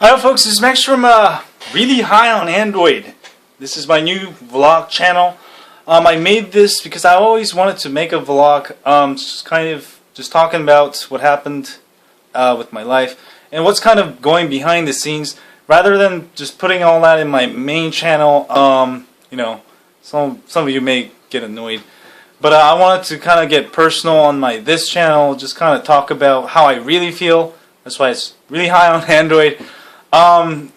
Hi folks, this is Max from Really High on Android. This is my new vlog channel. I made this because I always wanted to make a vlog, just talking about what happened with my life and what's kind of going behind the scenes, rather than just putting all that in my main channel. Some of you may get annoyed, but I wanted to kind of get personal on this channel, just kind of talk about how I really feel. That's why it's Really High on Android.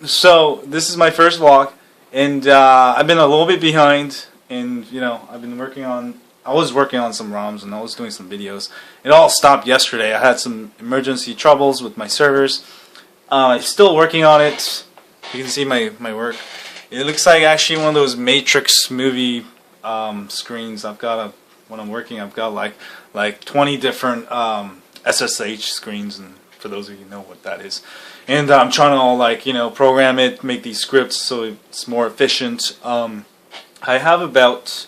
So this is my first vlog, and I've been a little bit behind, and I was working on some ROMs and I was doing some videos. It all stopped yesterday. I had some emergency troubles with my servers. I'm still working on it. You can see my work. It looks like actually one of those Matrix movie screens. When I'm working, I've got like 20 different SSH screens, and for those of you who know what that is. And I'm trying to program it, make these scripts so it's more efficient. I have about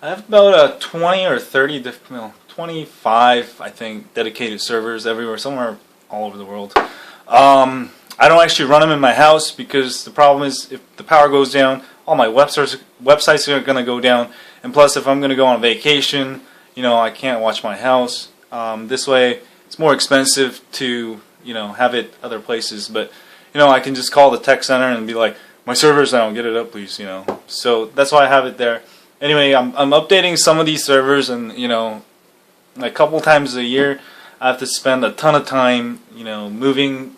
20 or 30 different, 25 I think dedicated servers everywhere, somewhere all over the world. I don't actually run them in my house because the problem is if the power goes down, all my websites are going to go down. And plus, if I'm going to go on vacation, I can't watch my house. This way, it's more expensive to have it other places, but I can just call the tech center and be like, my server's down, get it up please, So that's why I have it there. Anyway, I'm updating some of these servers, and a couple times a year I have to spend a ton of time moving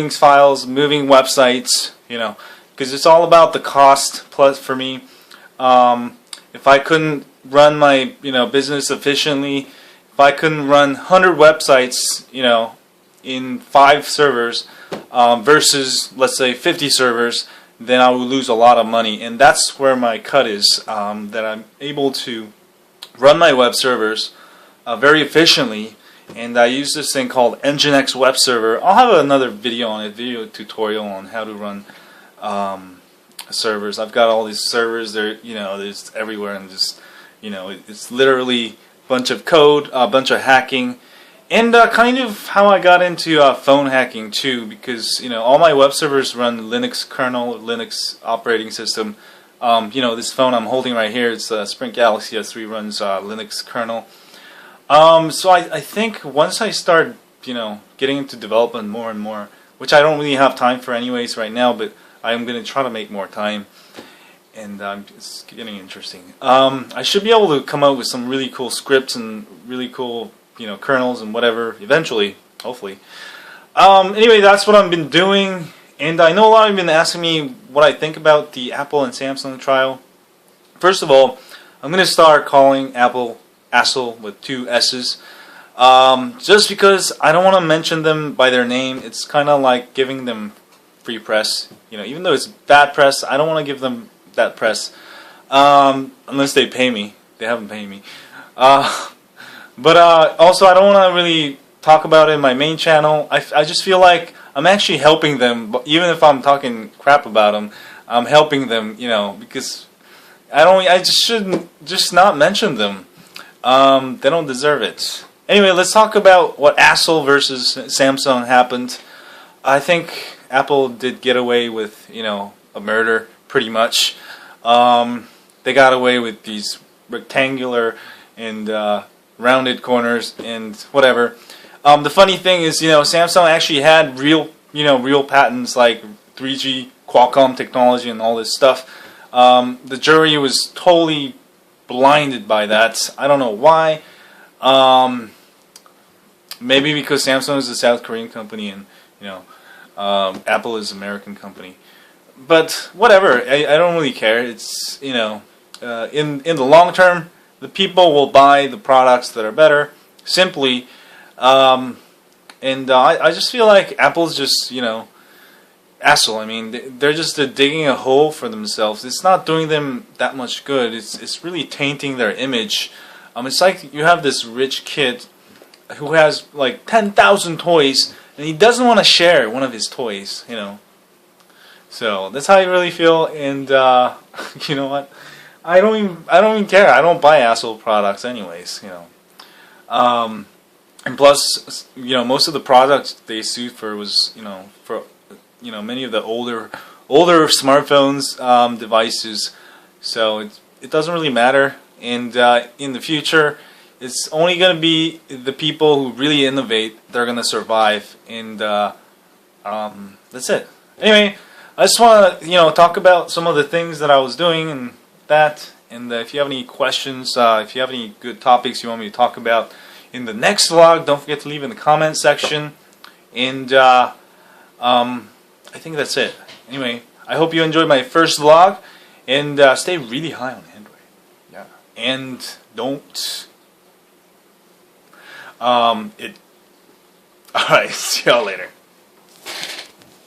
files, moving websites, because it's all about the cost. Plus for me, if I couldn't run my business efficiently, if I couldn't run 100 websites in 5 servers versus, let's say, 50 servers, then I would lose a lot of money. And that's where my cut is, that I'm able to run my web servers very efficiently. And I use this thing called Nginx Web Server. I'll have another video on it, video tutorial on how to run servers. I've got all these servers, there's everywhere, and just it's literally a bunch of code, a bunch of hacking. And kind of how I got into phone hacking too, because all my web servers run Linux kernel, Linux operating system. This phone I'm holding right here, it's Sprint Galaxy S3, runs Linux kernel. So I think once I start getting into development more and more, which I don't really have time for anyways right now, but I'm going to try to make more time, and it's getting interesting. I should be able to come out with some really cool scripts and really cool kernels and whatever eventually, hopefully. Anyway, that's what I've been doing, and I know a lot of you have been asking me what I think about the Apple and Samsung trial. First of all, I'm going to start calling Apple Assel with 2 S's, just because I don't want to mention them by their name. It's kind of like giving them free press. Even though it's bad press, I don't want to give them that press unless they pay me. They haven't paid me. But also, I don't want to really talk about it in my main channel. I just feel like I'm actually helping them, even if I'm talking crap about them. I'm helping them, because I just shouldn't just not mention them. They don't deserve it. Anyway, let's talk about what Assel versus Samsung happened. I think Apple did get away with, a murder, pretty much. They got away with these rectangular and rounded corners and whatever. The funny thing is, Samsung actually had real patents like 3G, Qualcomm technology, and all this stuff. The jury was totally blinded by that. I don't know why. Maybe because Samsung is a South Korean company and Apple is an American company. But whatever, I don't really care. It's in the long term, the people will buy the products that are better. Simply, and I just feel like Apple's just Assel. I mean, they're just digging a hole for themselves. It's not doing them that much good. It's really tainting their image. It's like you have this rich kid who has like 10,000 toys, and he doesn't want to share one of his toys. So that's how I really feel. And you know what? I don't even care. I don't buy Assel products anyways. And plus, most of the products they sued for was, for many of the older smartphones devices. So it doesn't really matter. And in the future, it's only going to be the people who really innovate that are going to survive. And that's it. Anyway, I just want to talk about some of the things that I was doing and that. And if you have any questions, if you have any good topics you want me to talk about in the next vlog, don't forget to leave in the comment section. And I think that's it. Anyway, I hope you enjoyed my first vlog, and stay really high on Android. Yeah. And don't Alright, see y'all later.